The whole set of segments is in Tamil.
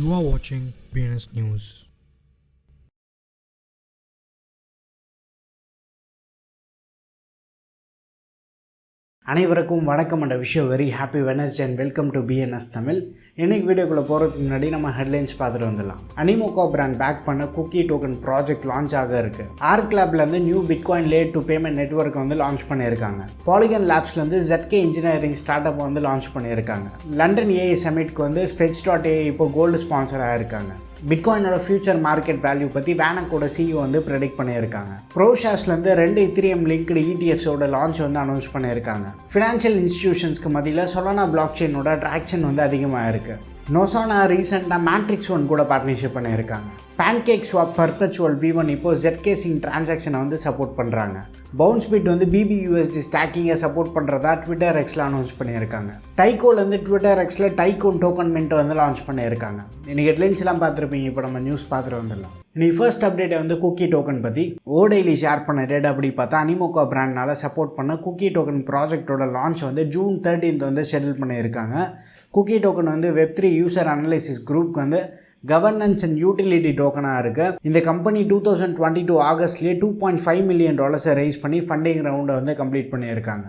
You are watching BNS News. அனைவருக்கும் வணக்கம் and wish very happy Wednesday and welcome to BNS Tamil. இன்றைக்கி வீடியோக்குள்ளே போகிறதுக்கு முன்னாடி நம்ம ஹெட்லைன்ஸ் பார்த்துட்டு வந்துடலாம். அனிமோகோ பிராண்ட் பேக் பண்ண குக்கி டோக்கன் ப்ராஜெக்ட் லான்ச் ஆக இருக்குது. ஆர்க் லேப்லேருந்து new bitcoin layer two payment network வந்து லான்ச் பண்ணியிருக்காங்க. பாலிகன் லேப்ஸ்லேருந்து ZK இன்ஜினியரிங் ஸ்டார்ட் அப் வந்து லான்ச் பண்ணியிருக்காங்க. லண்டன் ஏஐ சமிட்க்கு வந்து Fetch.ai இப்போ கோல்டு ஸ்பான்சர் ஆகிருக்காங்க. பிட்காயினோட ஃபியூச்சர் மார்க்கெட் வேல்யூ பற்றி வேனக்கோட CEO வந்து ப்ரெடிக்ட் பண்ணியிருக்காங்க. ப்ரோஷாஸ்லேருந்து 2 Ethereum லிங்க்டு ETFஸோட லான்ச் வந்து அனௌன்ஸ் பண்ணியிருக்காங்க. ஃபினான்ஷியல் இன்ஸ்டிடியூஷன்ஸ்க்கு மத்தியில் சொலானா பிளாக் செயினோட ட்ராக்ஷன் வந்து அதிகமாக இருக்குது. நொசானா ரீசெண்டாக மேட்ரிக்ஸ் ஒன் கூட பார்ட்னர்ஷிப் பண்ணியிருக்காங்க. பேன்கேக் ஸ்வாப் பர்பச்சுவல் V1 இப்போ ZK சிங் டிரான்சாக்ஷனை வந்து சப்போர்ட் பண்ணுறாங்க. பவுன்ஸ்பிட் வந்து BBUSD ஸ்டாக்கிங்கை சப்போர்ட் பண்ணுறதா ட்விட்டர் எக்ஸில் அனௌன்ஸ் பண்ணியிருக்காங்க. டைகோலேருந்து ட்விட்டர் எக்ஸில் டைகோன் டோக்கன் மின்ட் வந்து லான்ச் பண்ணியிருக்காங்க. இன்றைக்கி ஹெட்லைன்ஸ்லாம் பார்த்துருப்பீங்க. இப்போ நம்ம நியூஸ் பார்த்துட்டு வந்துடலாம். இன்றைக்கி ஃபர்ஸ்ட் அப்டேட்டை வந்து குக்கி டோக்கன் பற்றி ஓடெய்லி ஷேர் பண்ண டேட் அப்படி பார்த்தா அனிமோகோ பிராண்ட்னால சப்போர்ட் பண்ண குக்கி டோக்கன் ப்ராஜெக்டோட லான்ச் வந்து June 13 வந்து ஷெட்யூல் பண்ணியிருக்காங்க. குக்கி டோக்கன் வந்து Web3 யூசர் அனலைசிஸ் குரூப்க்கு வந்து கவர்னன்ஸ் அண்ட் யூட்டிலிட்டி டோக்கனாக இருக்குது. இந்த கம்பெனி 2022 ஆகஸ்ட்லேயே $2.5 மில்லியன் ரைஸ் பண்ணி ஃபண்டிங் ரவுண்டை வந்து கம்ப்ளீட் பண்ணியிருக்காங்க.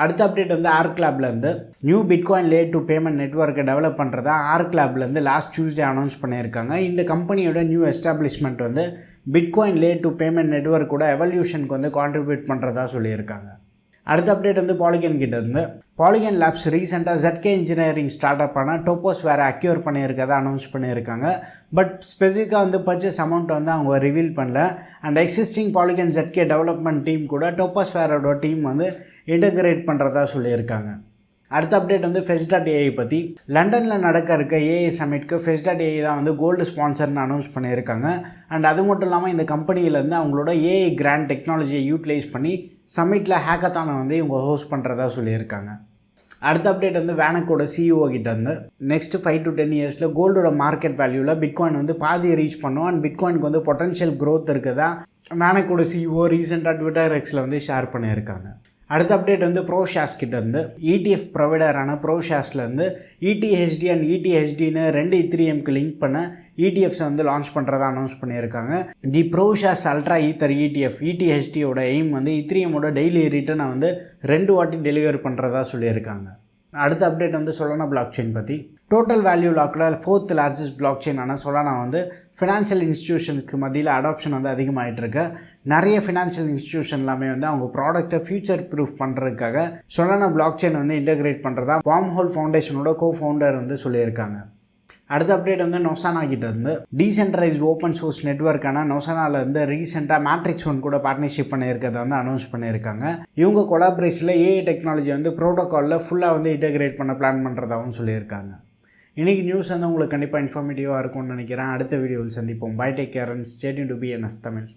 அடுத்த அப்டேட் வந்து ஆர்க் லேப்லேருந்து new bitcoin layer two payment நெட்வொர்க்கை டெவலப் பண்ணுறதா ஆர்க் லேப்லேருந்து லாஸ்ட் டியூஸ்டே அனௌன்ஸ் பண்ணியிருக்காங்க. இந்த கம்பெனியோட நியூ எஸ்டாப்ளிஷ்மெண்ட் வந்து பிட்காயின் லேயர் டு பேமெண்ட் நெட்வொர்க்கோட எவல்யூஷனுக்கு வந்து கான்ட்ரிபியூட் பண்ணுறதா சொல்லியிருக்காங்க. அடுத்த அப்டேட் வந்து பாலிகன் கிட்ட இருந்து பாலிகன் லேப்ஸ் ரீசெண்டாக ZK இன்ஜினியரிங் ஸ்டார்ட் அப் ஆனால் டோப்போஸ் வேறு அக்யூர் பண்ணியிருக்கதை அனௌன்ஸ் பண்ணியிருக்காங்க. பட் ஸ்பெசிஃபிக்காக வந்து பர்ச்சேஸ் அமௌண்ட் வந்து அவங்க ரிவீல் பண்ணல. And existing polygon ZK development team கூட டோப்போஸ் வேரோட டீம் வந்து இன்டகிரேட் பண்ணுறதா சொல்லியிருக்காங்க. அடுத்த அப்டேட் வந்து Fetch.ai பற்றி லண்டனில் நடக்க இருக்க ஏஐ சமிட்க்கு Fetch.ai தான் வந்து கோல்டு ஸ்பான்சர்னு அனௌன்ஸ் பண்ணியிருக்காங்க. அண்ட் அது மட்டும் இல்லாமல் இந்த கம்பெனியிலேருந்து அவங்களோட ஏஐ கிராண்ட் டெக்னாலஜியை யூட்டிலைஸ் பண்ணி சமிட்டில் ஹேக்கத்தானை வந்து இவங்க ஹோஸ்ட் பண்ணுறதா சொல்லியிருக்காங்க. அடுத்த அப்டேட் வந்து வேனக்கோட CEO கிட்ட இருந்து நெக்ஸ்ட் 5 to 10 இயர்ஸில் கோல்டோட மார்க்கெட் வேல்யூவில் பிட்காயின் வந்து பாதியை ரீச் பண்ணும். அண்ட் பிட்காயினுக்கு வந்து பொட்டன்ஷியல் க்ரோத் இருக்குதா வேனக்கோட CEO ரீசெண்டாக ட்விட்டர் எக்ஸில் வந்து ஷேர் பண்ணியிருக்காங்க. அடுத்த அப்டேட் வந்து ப்ரோஷாஸ் கிட்டேருந்து ETF ப்ரொவைடரான ப்ரோஷாஸ்லேருந்து ETHD அண்ட் ETHDன்னு 2 Ethereumக்கு லிங்க் பண்ண ETFஸை வந்து லான்ச் பண்ணுறதா அனௌன்ஸ் பண்ணியிருக்காங்க. தி ப்ரோஷாஸ் அல்ட்ரா ஈத்தர் ETF ETHDயோட எய்ம் வந்து Ethereumோட டெய்லி ரிட்டர்னை வந்து 2 வாட்டி டெலிவர் பண்ணுறதா சொல்லியிருக்காங்க. அடுத்த அப்டேட் வந்து சொலானா பிளாக் செயின் பற்றி டோட்டல் வேல்யூ லாக்கில் 4th largest block chain Solana வந்து ஃபினான்ஷியல் இன்ஸ்டிடியூஷனுக்கு மத்தியில் அடாப்ஷன் வந்து அதிகமாகிட்டு இருக்கு. நிறைய ஃபினான்ஷியல் இன்ஸ்டிடியூஷன் எல்லாமே வந்து அவங்க ப்ராடக்ட்டை ஃபியூச்சர் ப்ரூஃப் பண்ணுறதுக்காக சொலானா பிளாக் செயின் வந்து இன்டகிரேட் பண்ணுறதா வார்ம்ஹோல் ஃபவுண்டேஷனோட ஃபவுண்டர் வந்து சொல்லியிருக்காங்க. அடுத்த அப்டேட் வந்து நொசானா கிட்ட இருந்து டீசென்ட்ரலைஸ்ட் ஓப்பன் சோர்ஸ் நெட்வொர்க்கான நொசானாலேருந்து ரீசெண்டாக மேட்ரிக்ஸ் ஒன் கூட பார்ட்னர்ஷிப் பண்ணியிருக்கிறத வந்து அனௌன்ஸ் பண்ணியிருக்காங்க. இவங்க கொலாபரேஷனில் ஏஐ டெக்னாலஜி வந்து ப்ரோட்டோகாலில் ஃபுல்லாக வந்து இன்டகிரேட் பண்ண பிளான் பண்ணுறதாகவும் சொல்லியிருக்காங்க. இன்றைக்கி நியூஸ் வந்து உங்களுக்கு கண்டிப்பாக இன்ஃபார்மேட்டிவாக இருக்கும்னு நினைக்கிறேன். அடுத்த வீடியோவில் சந்திப்போம். Bye, take care and stay tuned to BNS Tamil.